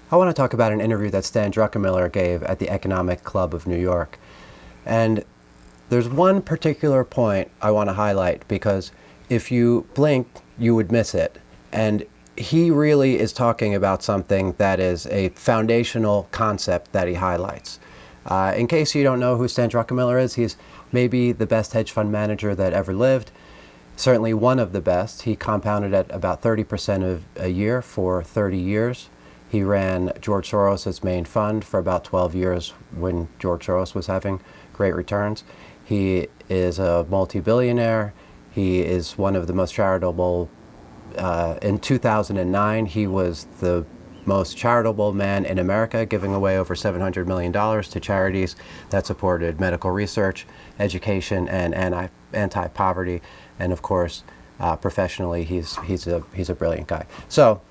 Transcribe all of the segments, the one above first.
I want to talk about an interview that Stan Druckenmiller gave at the Economic Club of New York. And there's one particular point I want to highlight because if you blinked, you would miss it. And he really is talking about something that is a foundational concept that he highlights. In case you don't know who Stan Druckenmiller is, he's maybe the best hedge fund manager that ever lived. Certainly one of the best. He compounded at about 30% a year for 30 years. He ran George Soros' main fund for about 12 years when George Soros was having great returns. He is a multi-billionaire. He is one of the most charitable. In 2009, he was the most charitable man in America, giving away over $700 million to charities that supported medical research, education, and anti-poverty. And of course, professionally, he's a brilliant guy. So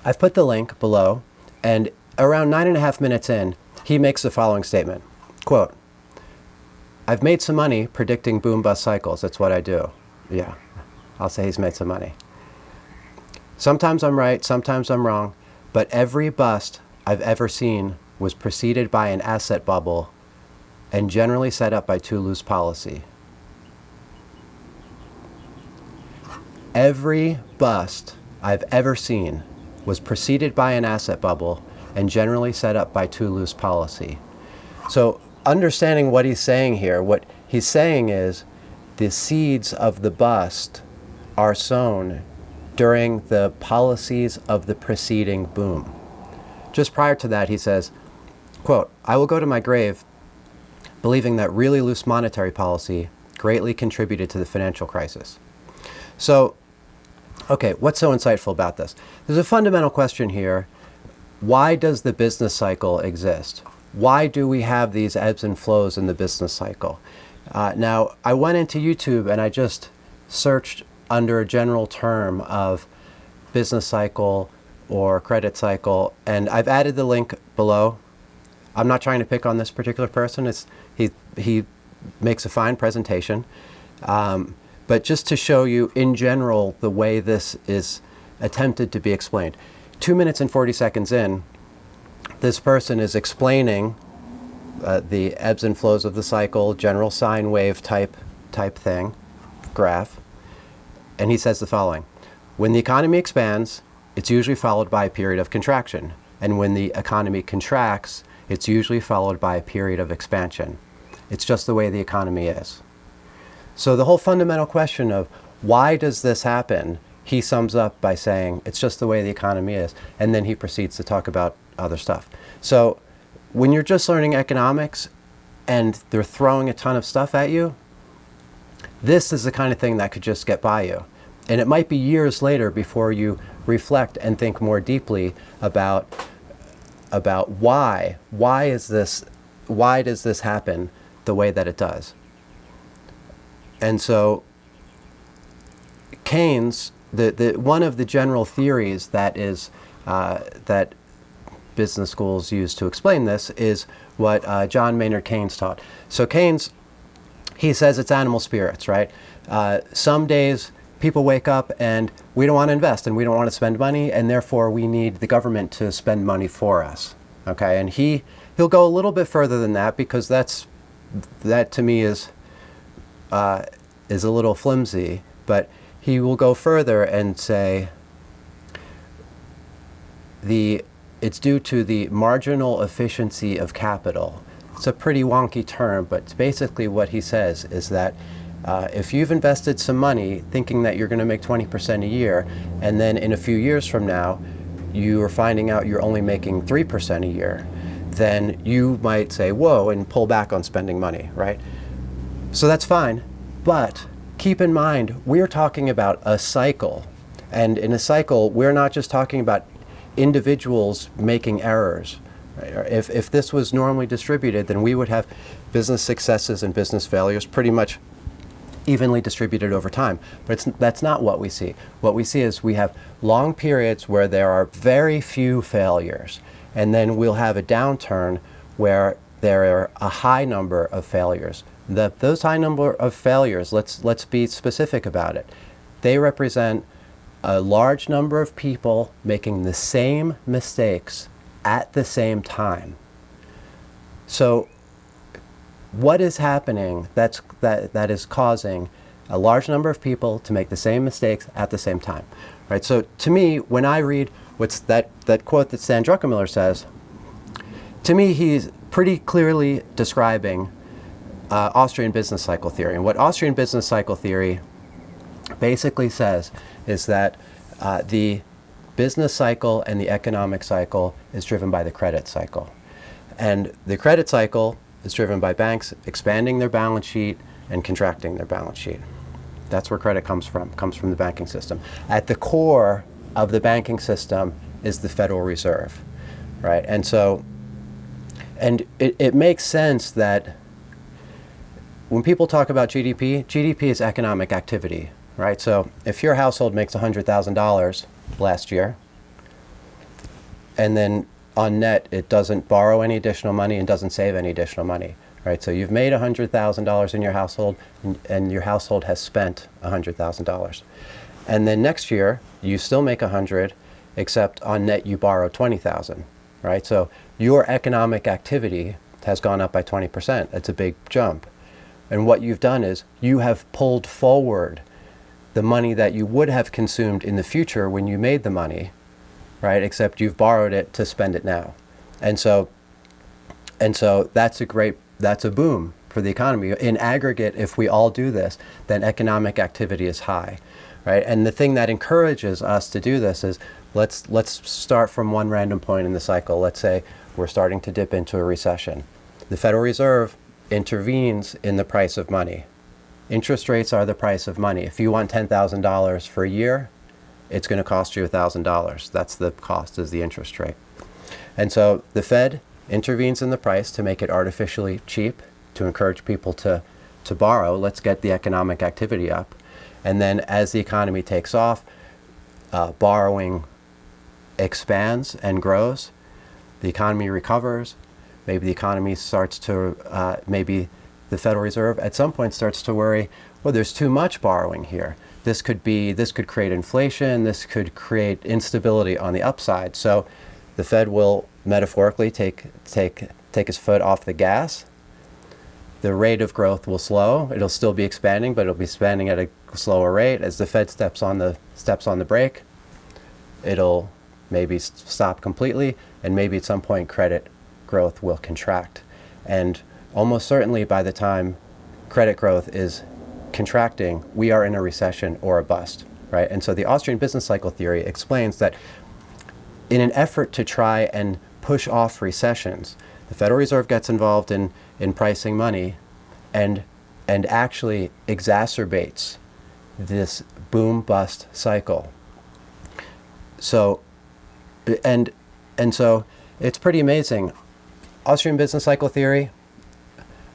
I've put the link below, and around 9.5 minutes in, he makes the following statement, quote, "I've made some money predicting boom-bust cycles. That's what I do." Yeah, I'll say he's made some money. "Sometimes I'm right, sometimes I'm wrong, but every bust I've ever seen was preceded by an asset bubble and generally set up by too loose policy." Every bust I've ever seen was preceded by an asset bubble and generally set up by too loose policy. So understanding what he's saying here, what he's saying is the seeds of the bust are sown during the policies of the preceding boom. Just prior to that, he says, quote, "I will go to my grave believing that really loose monetary policy greatly contributed to the financial crisis." So, okay, what's so insightful about this? There's a fundamental question here. Why does the business cycle exist? Why do we have these ebbs and flows in the business cycle? Now, I went into YouTube and I just searched under a general term of business cycle or credit cycle, and I've added the link below. I'm not trying to pick on this particular person. He makes a fine presentation. But just to show you in general the way this is attempted to be explained. 2 minutes and 40 seconds in, this person is explaining the ebbs and flows of the cycle, general sine wave type thing, graph. And he says the following: "When the economy expands, it's usually followed by a period of contraction. And when the economy contracts, it's usually followed by a period of expansion. It's just the way the economy is." So the whole fundamental question of why does this happen, he sums up by saying it's just the way the economy is, and then he proceeds to talk about other stuff. So when you're just learning economics and they're throwing a ton of stuff at you, this is the kind of thing that could just get by you. And it might be years later before you reflect and think more deeply about why does this happen the way that it does. And so Keynes, one of the general theories that business schools use to explain this is what John Maynard Keynes taught. So Keynes, he says it's animal spirits, right? Some days people wake up and we don't want to invest and we don't want to spend money, and therefore we need the government to spend money for us. Okay, and he'll go a little bit further than that, because that to me is a little flimsy, but he will go further and say it's due to the marginal efficiency of capital. It's a pretty wonky term, but basically what he says is that if you've invested some money thinking that you're going to make 20% a year, and then in a few years from now you are finding out you're only making 3% a year, then you might say, whoa, and pull back on spending money, right? So that's fine. But keep in mind, we're talking about a cycle. And in a cycle, we're not just talking about individuals making errors. Right? If this was normally distributed, then we would have business successes and business failures pretty much evenly distributed over time. But that's not what we see. What we see is we have long periods where there are very few failures. And then we'll have a downturn where there are a high number of failures. Those high number of failures, let's be specific about it. They represent a large number of people making the same mistakes at the same time. So what is happening that is causing a large number of people to make the same mistakes at the same time, right? So to me, when I read what's that quote that Stanley Druckenmiller says, to me he's pretty clearly describing Austrian business cycle theory. And what Austrian business cycle theory basically says is that the business cycle and the economic cycle is driven by the credit cycle. And the credit cycle is driven by banks expanding their balance sheet and contracting their balance sheet. That's where credit comes from the banking system. At the core of the banking system is the Federal Reserve, right? And so, and it makes sense that when people talk about GDP, GDP is economic activity, right? So if your household makes $100,000 last year, and then on net it doesn't borrow any additional money and doesn't save any additional money, right? So you've made $100,000 in your household, and your household has spent $100,000. And then next year you still make 100, except on net you borrow 20,000, right? So your economic activity has gone up by 20%. That's a big jump. And what you've done is you have pulled forward the money that you would have consumed in the future when you made the money, right? Except you've borrowed it to spend it now. And so that's a boom for the economy. In aggregate, if we all do this, then economic activity is high, right? And the thing that encourages us to do this is let's start from one random point in the cycle. Let's say we're starting to dip into a recession. The Federal Reserve intervenes in the price of money. Interest rates are the price of money. If you want $10,000 for a year, it's going to cost you $1,000. That's the cost, is the interest rate. And so the Fed intervenes in the price to make it artificially cheap, to encourage people to borrow. Let's get the economic activity up. And then as the economy takes off, borrowing expands and grows, the economy recovers, maybe the economy starts to, maybe the Federal Reserve at some point starts to worry, well, there's too much borrowing here. This could create inflation, this could create instability on the upside. So the Fed will metaphorically take its foot off the gas. The rate of growth will slow. It'll still be expanding, but it'll be expanding at a slower rate. As the Fed steps on the brake, it'll maybe stop completely, and maybe at some point credit growth will contract. And almost certainly by the time credit growth is contracting, we are in a recession or a bust, right? And so the Austrian business cycle theory explains that in an effort to try and push off recessions, the Federal Reserve gets involved in pricing money and actually exacerbates this boom-bust cycle. So, and so it's pretty amazing. Austrian business cycle theory,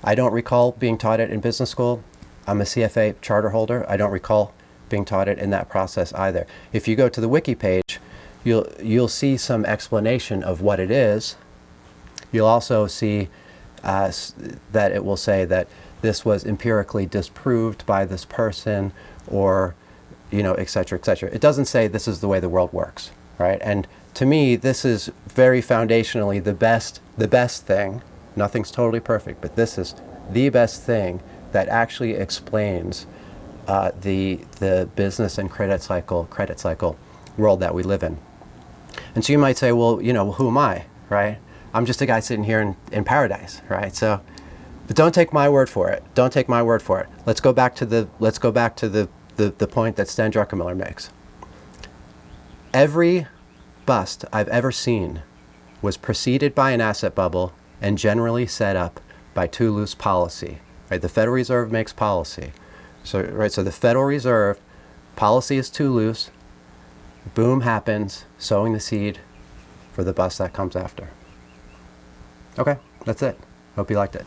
I don't recall being taught it in business school. I'm a CFA charter holder. I don't recall being taught it in that process either. If you go to the wiki page, you'll see some explanation of what it is. You'll also see that it will say that this was empirically disproved by this person, or, et cetera, et cetera. It doesn't say this is the way the world works, right? And to me, this is very foundationally the best thing. Nothing's totally perfect, but this is the best thing that actually explains the business and credit cycle world that we live in. And so you might say, well, who am I, right? I'm just a guy sitting here in paradise, right? So, but don't take my word for it. Don't take my word for it. Let's go back to the point that Stan Druckenmiller makes. Every bust I've ever seen was preceded by an asset bubble and generally set up by too loose policy. Right? The Federal Reserve makes policy. So the Federal Reserve policy is too loose. Boom happens, sowing the seed for the bust that comes after. Okay, that's it. Hope you liked it.